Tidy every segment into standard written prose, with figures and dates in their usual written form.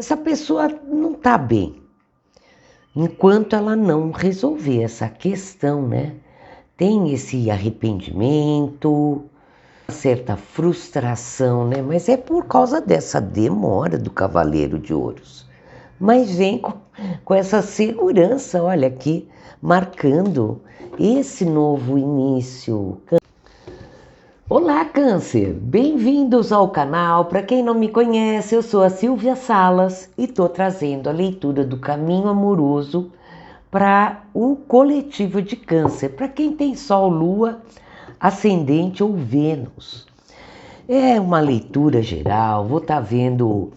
Essa pessoa não está bem, enquanto ela não resolver essa questão, né? Tem esse arrependimento, certa frustração, né? Mas é por causa dessa demora do Cavaleiro de Ouros. Mas vem com essa segurança, olha aqui, marcando esse novo início. Olá, Câncer! Bem-vindos ao canal. Para quem não me conhece, eu sou a Silvia Salas e estou trazendo a leitura do caminho amoroso para o coletivo de Câncer, para quem tem Sol, Lua, Ascendente ou Vênus. É uma leitura geral, vou estar vendo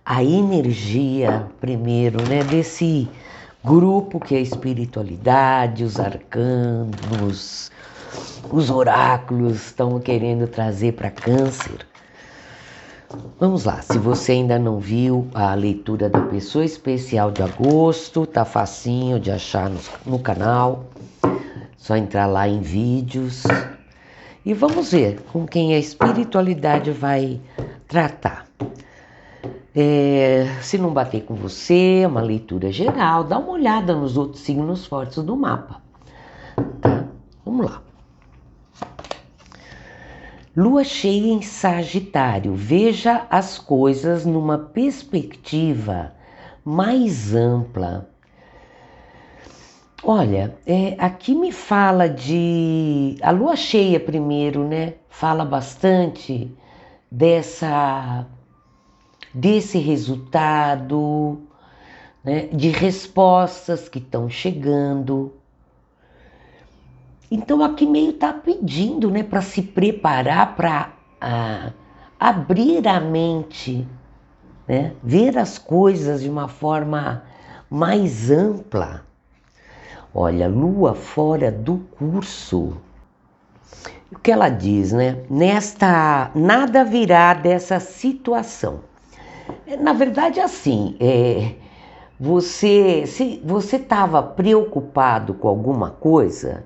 a energia primeiro, né, desse grupo que é a espiritualidade, os arcanos, os oráculos estão querendo trazer para Câncer. Vamos lá, se você ainda não viu a leitura da pessoa especial de agosto, tá facinho de achar no canal, só entrar lá em vídeos. E vamos ver com quem a espiritualidade vai tratar. Se não bater com você, é uma leitura geral, dá uma olhada nos outros signos fortes do mapa. Tá? Vamos lá. Lua cheia em Sagitário, veja as coisas numa perspectiva mais ampla. Olha, aqui me fala de... A lua cheia primeiro, né? Fala bastante desse resultado, né? De respostas que estão chegando. Então aqui meio tá pedindo, né, para se preparar para abrir a mente, né, ver as coisas de uma forma mais ampla. Olha, Lua fora do curso. O que ela diz, né? Nada virá dessa situação. Na verdade, assim, se você estava preocupado com alguma coisa,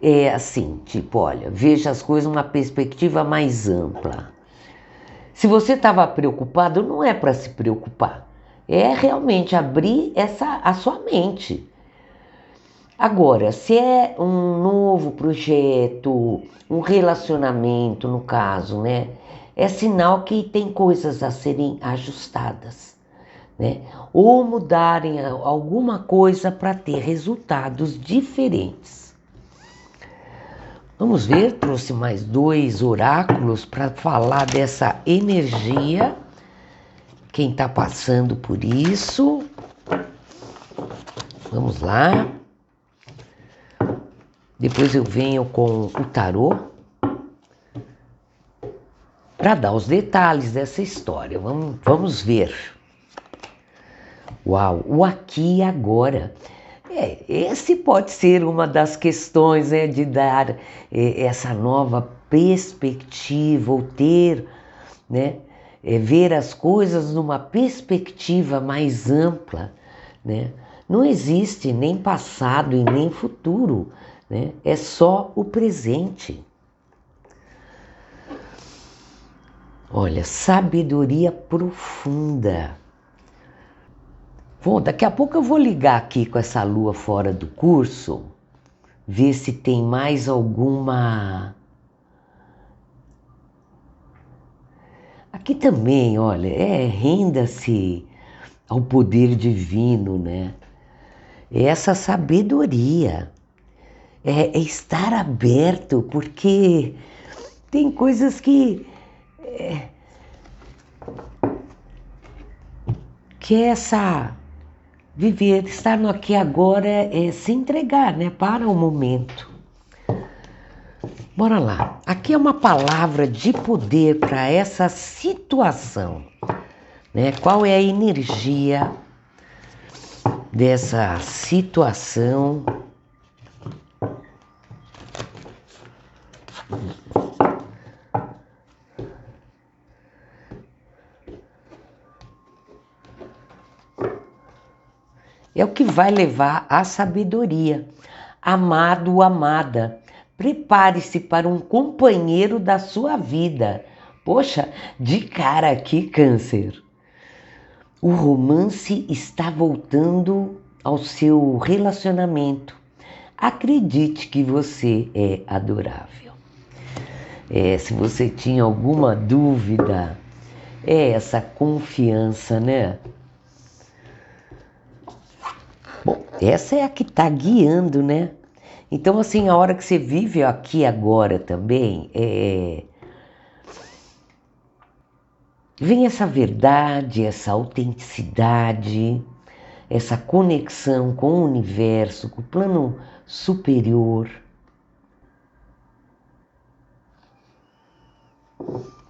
é assim, tipo, olha, veja as coisas numa perspectiva mais ampla. Se você estava preocupado, não é para se preocupar. É realmente abrir a sua mente. Agora, se é um novo projeto, um relacionamento, no caso, né? É sinal que tem coisas a serem ajustadas, né? Ou mudarem alguma coisa para ter resultados diferentes. Vamos ver, trouxe mais 2 oráculos para falar dessa energia. Quem está passando por isso. Vamos lá. Depois eu venho com o tarô para dar os detalhes dessa história. Vamos ver. Uau, o aqui e agora. Esse pode ser uma das questões, né, de dar essa nova perspectiva, ou ter, né, ver as coisas numa perspectiva mais ampla, né? Não existe nem passado e nem futuro, né? É só o presente. Olha, sabedoria profunda. Bom, daqui a pouco eu vou ligar aqui com essa lua fora do curso, ver se tem mais alguma... Aqui também, olha, renda-se ao poder divino, né? É essa sabedoria, é estar aberto, porque tem coisas que essa... Viver, estar no aqui e agora é se entregar, né, para o momento. Bora lá. Aqui é uma palavra de poder para essa situação, né? Qual é a energia dessa situação? É o que vai levar à sabedoria. Amado, amada, prepare-se para um companheiro da sua vida. Poxa, de cara aqui, Câncer. o romance está voltando ao seu relacionamento. Acredite que você é adorável. Se você tinha alguma dúvida, é essa confiança, né? Bom, essa é a que está guiando, né? Então, assim, a hora que você vive aqui agora também, vem essa verdade, essa autenticidade, essa conexão com o universo, com o plano superior.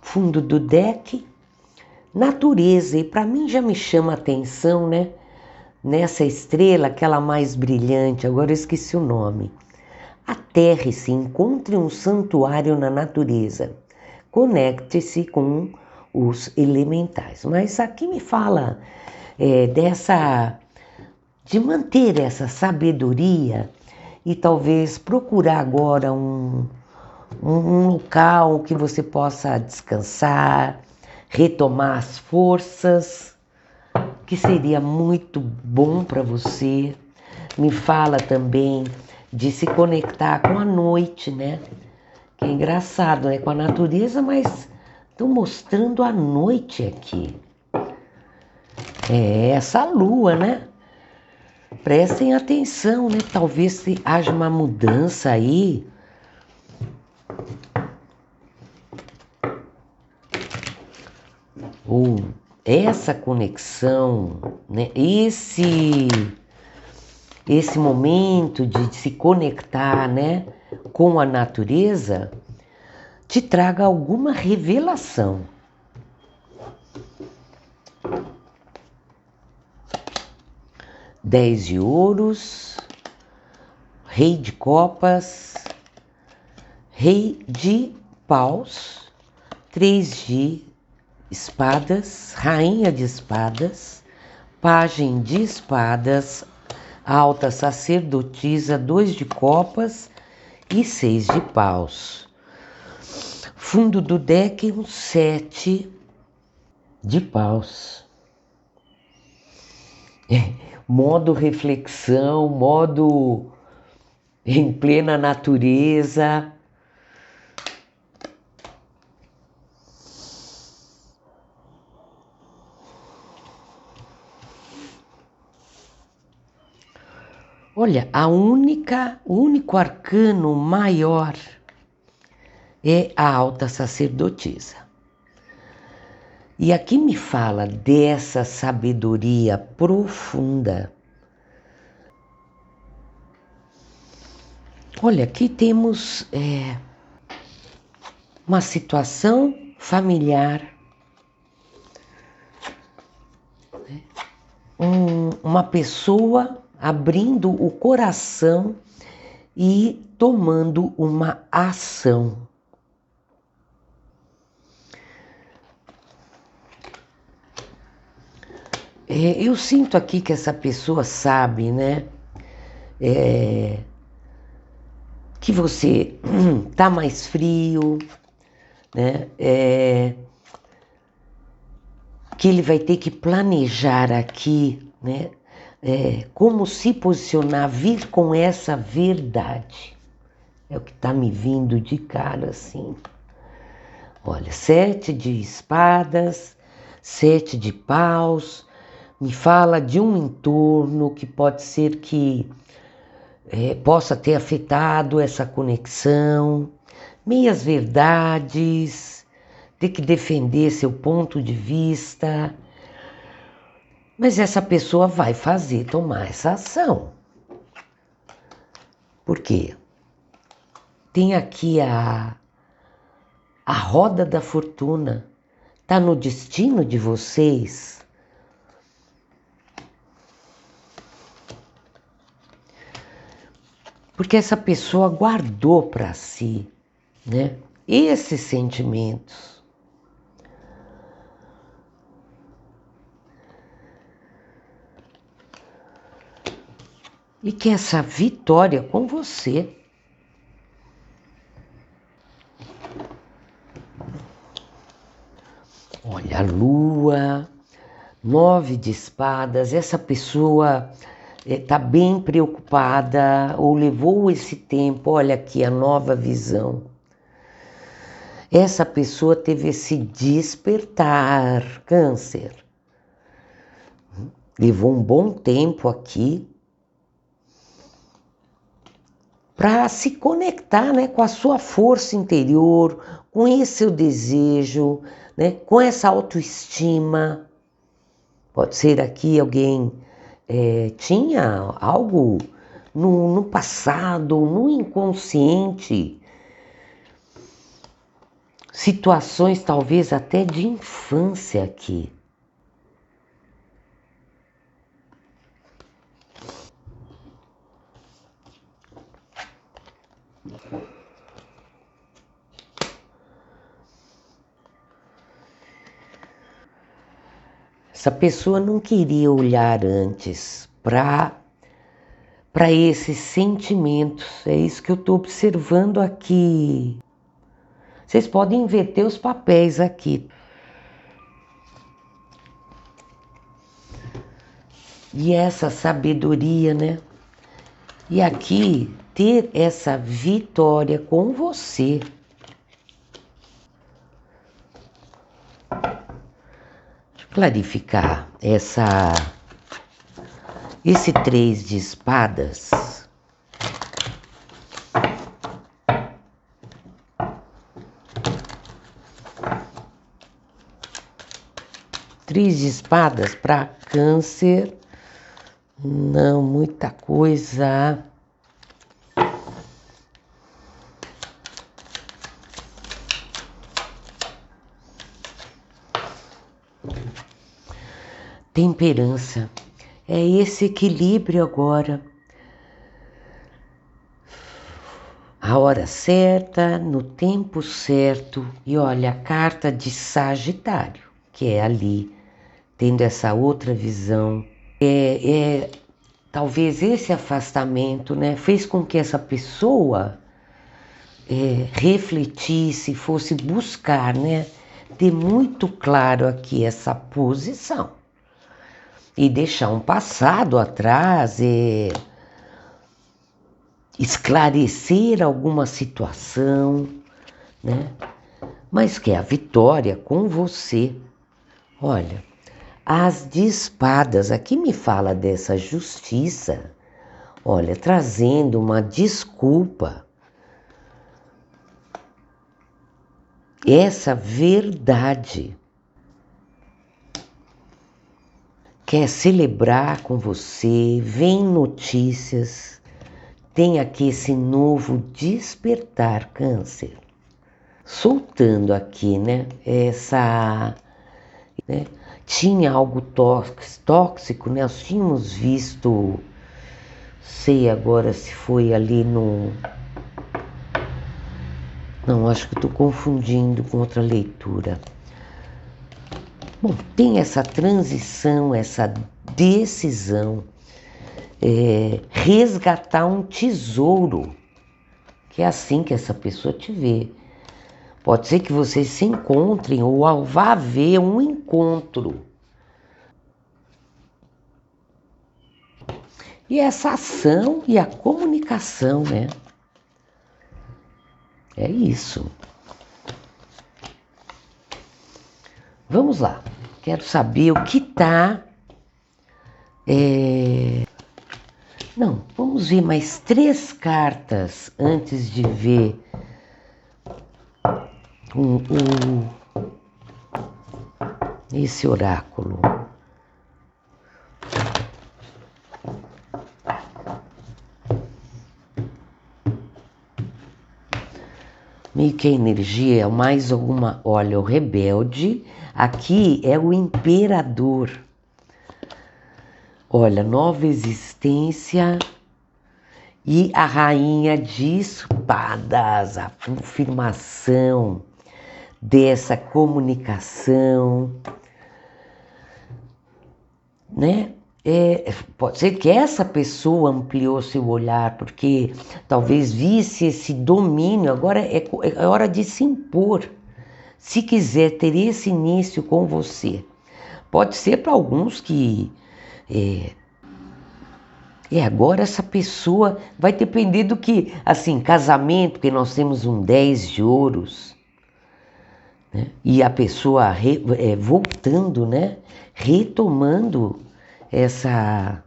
Fundo do deck, natureza, e para mim já me chama a atenção, né? Nessa estrela, aquela mais brilhante, agora eu esqueci o nome. Aterre-se, encontre um santuário na natureza, conecte-se com os elementais. Mas aqui me fala de manter essa sabedoria e talvez procurar agora um local que você possa descansar, retomar as forças, que seria muito bom para você. Me fala também de se conectar com a noite, né? Que é engraçado, né? Com a natureza, mas estão mostrando a noite aqui. É essa lua, né? Prestem atenção, né? Talvez haja uma mudança aí. Ou essa conexão, né? Esse momento de se conectar, né, com a natureza, te traga alguma revelação. Dez de ouros, rei de copas, rei de paus, três de espadas, rainha de espadas, pajem de espadas, alta sacerdotisa, dois de copas e seis de paus. Fundo do deck, um 7 de paus. Modo reflexão, modo em plena natureza. Olha, o único arcano maior é a alta sacerdotisa. E aqui me fala dessa sabedoria profunda. Olha, aqui temos uma situação familiar, uma pessoa abrindo o coração e tomando uma ação. Eu sinto aqui que essa pessoa sabe, né? Que você tá mais frio, né? Que ele vai ter que planejar aqui, né? Como se posicionar, vir com essa verdade. É o que tá me vindo de cara, assim. Olha, 7 de espadas, 7 de paus, me fala de um entorno que pode ser que possa ter afetado essa conexão, meias verdades, ter que defender seu ponto de vista. Mas essa pessoa vai tomar essa ação. Por quê? Tem aqui a roda da fortuna. Está no destino de vocês. Porque essa pessoa guardou para si, né, esses sentimentos. E que essa vitória com você. Olha, a lua 9 de espadas, essa pessoa está bem preocupada ou levou esse tempo, olha aqui a nova visão. Essa pessoa teve esse despertar, Câncer. Levou um bom tempo aqui para se conectar, né, com a sua força interior, com esse seu desejo, né, com essa autoestima. Pode ser aqui alguém tinha algo no passado, no inconsciente, situações talvez até de infância aqui. Essa pessoa não queria olhar antes para esses sentimentos. É isso que eu estou observando aqui. Vocês podem inverter os papéis aqui. E essa sabedoria, né? E aqui, ter essa vitória com você. Clarificar esse 3 de espadas. Três de espadas para Câncer. Não, muita coisa. Temperança. É esse equilíbrio agora. A hora certa, no tempo certo. E olha, a carta de Sagitário, que é ali, tendo essa outra visão. Talvez esse afastamento, né, fez com que essa pessoa refletisse, fosse buscar, né, ter muito claro aqui essa posição. E deixar um passado atrás, esclarecer alguma situação, né? Mas que é a vitória com você. Olha, as de espadas, aqui me fala dessa justiça, olha, trazendo uma desculpa. Essa verdade. Quer celebrar com você, vem notícias, tem aqui esse novo despertar, Câncer. Soltando aqui, né, né, tinha algo tóxico, né, nós tínhamos visto, sei agora se foi ali no... Não, acho que estou confundindo com outra leitura. Bom, tem essa transição, essa decisão, resgatar um tesouro, que é assim que essa pessoa te vê. Pode ser que vocês se encontrem ou vá haver um encontro. E essa ação e a comunicação, né? É isso. Vamos lá. Quero saber o que tá... Não, vamos ver mais 3 cartas antes de ver esse oráculo. Meio que a energia é mais alguma... Olha, o rebelde, aqui é o imperador. Olha, nova existência e a rainha de espadas, a confirmação dessa comunicação, né? Pode ser que essa pessoa ampliou seu olhar, porque talvez visse esse domínio, agora é hora de se impor, se quiser ter esse início com você. Pode ser para alguns que agora essa pessoa vai depender do que, assim, casamento, porque nós temos um 10 de ouros, né? E a pessoa voltando, né? Retomando essa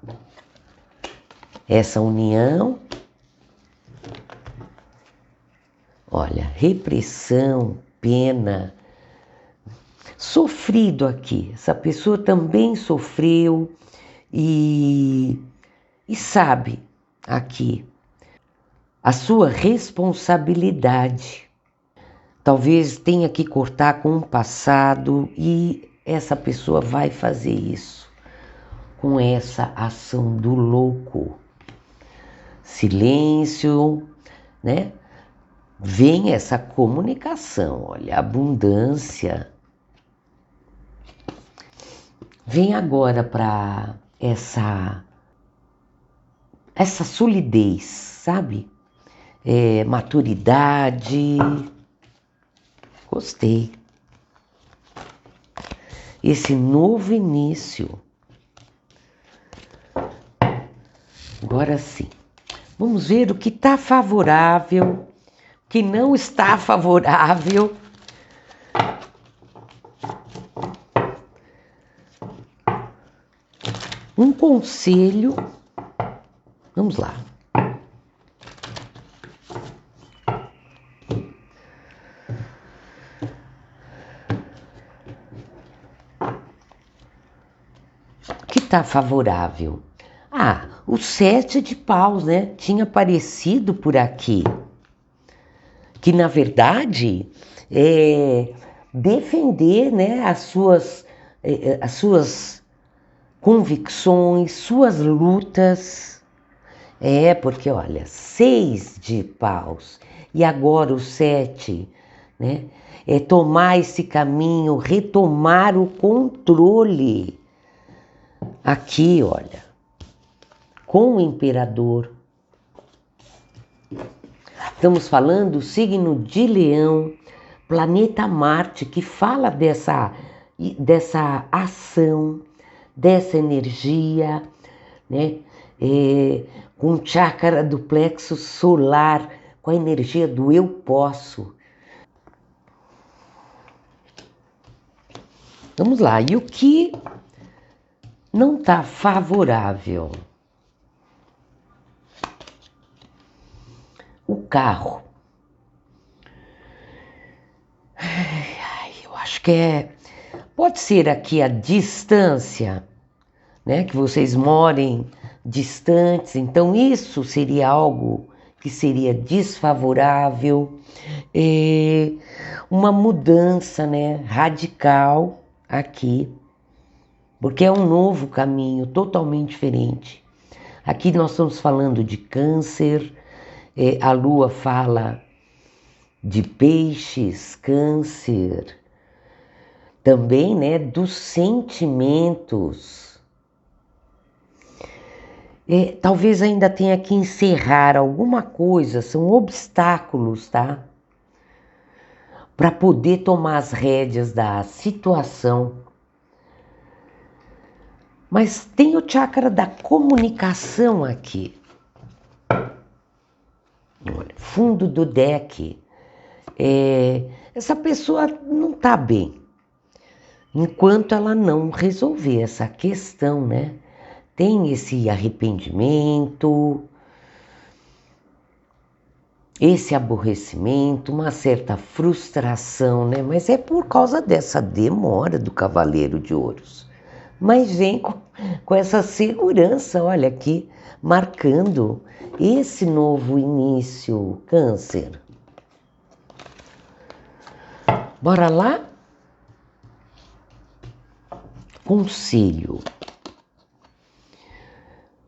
união. Olha, repressão, pena, sofrido aqui. Essa pessoa também sofreu e sabe aqui a sua responsabilidade. Talvez tenha que cortar com o passado e essa pessoa vai fazer isso com essa ação do louco. Silêncio, né? Vem essa comunicação, olha, abundância. Vem agora para essa solidez, sabe? Maturidade. Gostei. Esse novo início. Agora sim. Vamos ver o que está favorável, o que não está favorável. Um conselho. Vamos lá. O que está favorável? O 7 de paus, né? Tinha aparecido por aqui. Que, na verdade, é defender, né, as suas convicções, suas lutas. Porque, olha, 6 de paus e agora o 7, né? É tomar esse caminho, retomar o controle. Aqui, olha, com o imperador. Estamos falando do signo de Leão, planeta Marte, que fala dessa ação, dessa energia, né? Com o chakra do plexo solar, com a energia do eu posso. Vamos lá, e o que não está favorável? O carro. Eu acho que pode ser aqui a distância, né? Que vocês morem distantes, então isso seria algo que seria desfavorável. Uma mudança, né? Radical aqui, porque é um novo caminho totalmente diferente. Aqui nós estamos falando de câncer, a lua fala de peixes, câncer, também, né, dos sentimentos. Talvez ainda tenha que encerrar alguma coisa, são obstáculos, tá? Para poder tomar as rédeas da situação. Mas tem o chakra da comunicação aqui. Olha, fundo do deck. Essa pessoa não está bem. Enquanto ela não resolver essa questão, né? Tem esse arrependimento, esse aborrecimento, uma certa frustração, né? Mas é por causa dessa demora do Cavaleiro de Ouros. Mas vem com essa segurança, olha aqui, marcando esse novo início, Câncer. Bora lá? Conselho.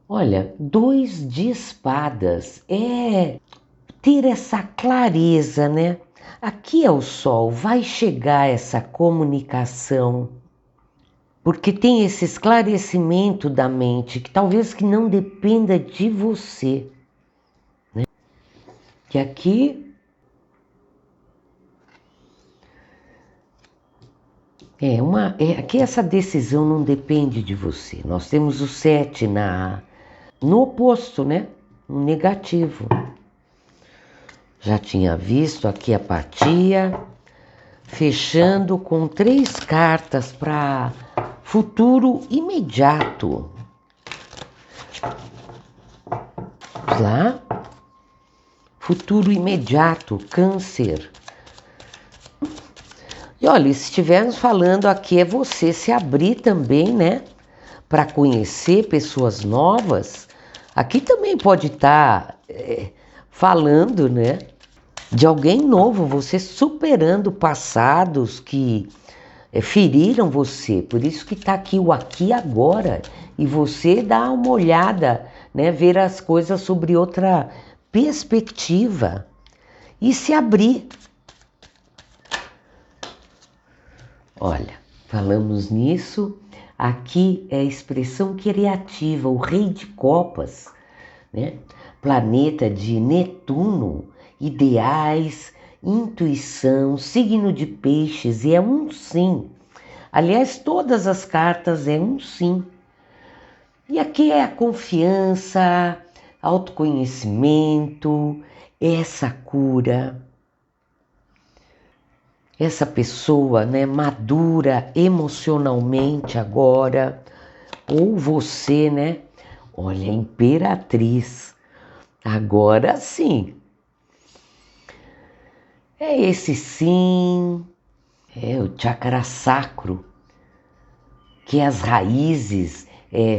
Olha, 2 de espadas. Ter essa clareza, né? Aqui é o Sol, vai chegar essa comunicação, porque tem esse esclarecimento da mente, que talvez que não dependa de você, né? Que aqui Aqui essa decisão não depende de você. Nós temos o 7 no oposto, né? No negativo. Já tinha visto aqui a apatia, fechando com 3 cartas para futuro imediato. Vamos lá. Futuro imediato, Câncer. E olha, se estivermos falando aqui é você se abrir também, né? Para conhecer pessoas novas. Aqui também pode estar falando, né? De alguém novo, você superando passados que feriram você. Por isso que está aqui o aqui e agora. E você dá uma olhada, né? Ver as coisas sobre outra perspectiva. E se abrir. Olha, falamos nisso. Aqui é a expressão criativa, o rei de copas, né? Planeta de Netuno, ideais, intuição, signo de peixes, e é um sim. Aliás, todas as cartas é um sim. E aqui é a confiança, autoconhecimento, essa cura. Essa pessoa, né, madura emocionalmente agora, ou você, né? Olha, Imperatriz, agora sim. É esse sim, é o chakra sacro, que é as raízes,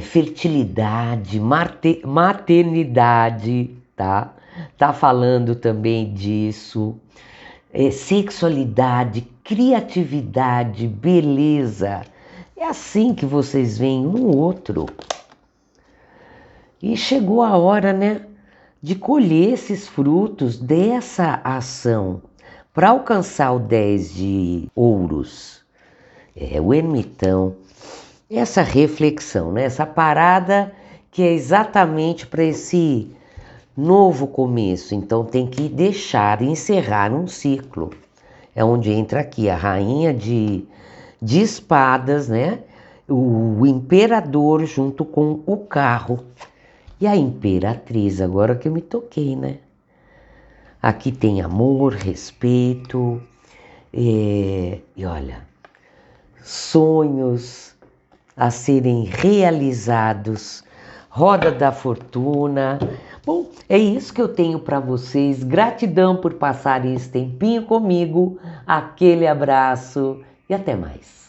fertilidade, maternidade, tá? Tá falando também disso. Sexualidade, criatividade, beleza. É assim que vocês veem um outro. E chegou a hora, né, de colher esses frutos dessa ação para alcançar o 10 de ouros. O ermitão. Essa reflexão, né, essa parada que é exatamente para esse novo começo, então tem que deixar, encerrar um ciclo. É onde entra aqui a rainha de espadas, né? O imperador junto com o carro. E a imperatriz, agora que eu me toquei, né? Aqui tem amor, respeito, e olha, sonhos a serem realizados, roda da fortuna. Bom, é isso que eu tenho para vocês. Gratidão por passarem esse tempinho comigo. Aquele abraço e até mais.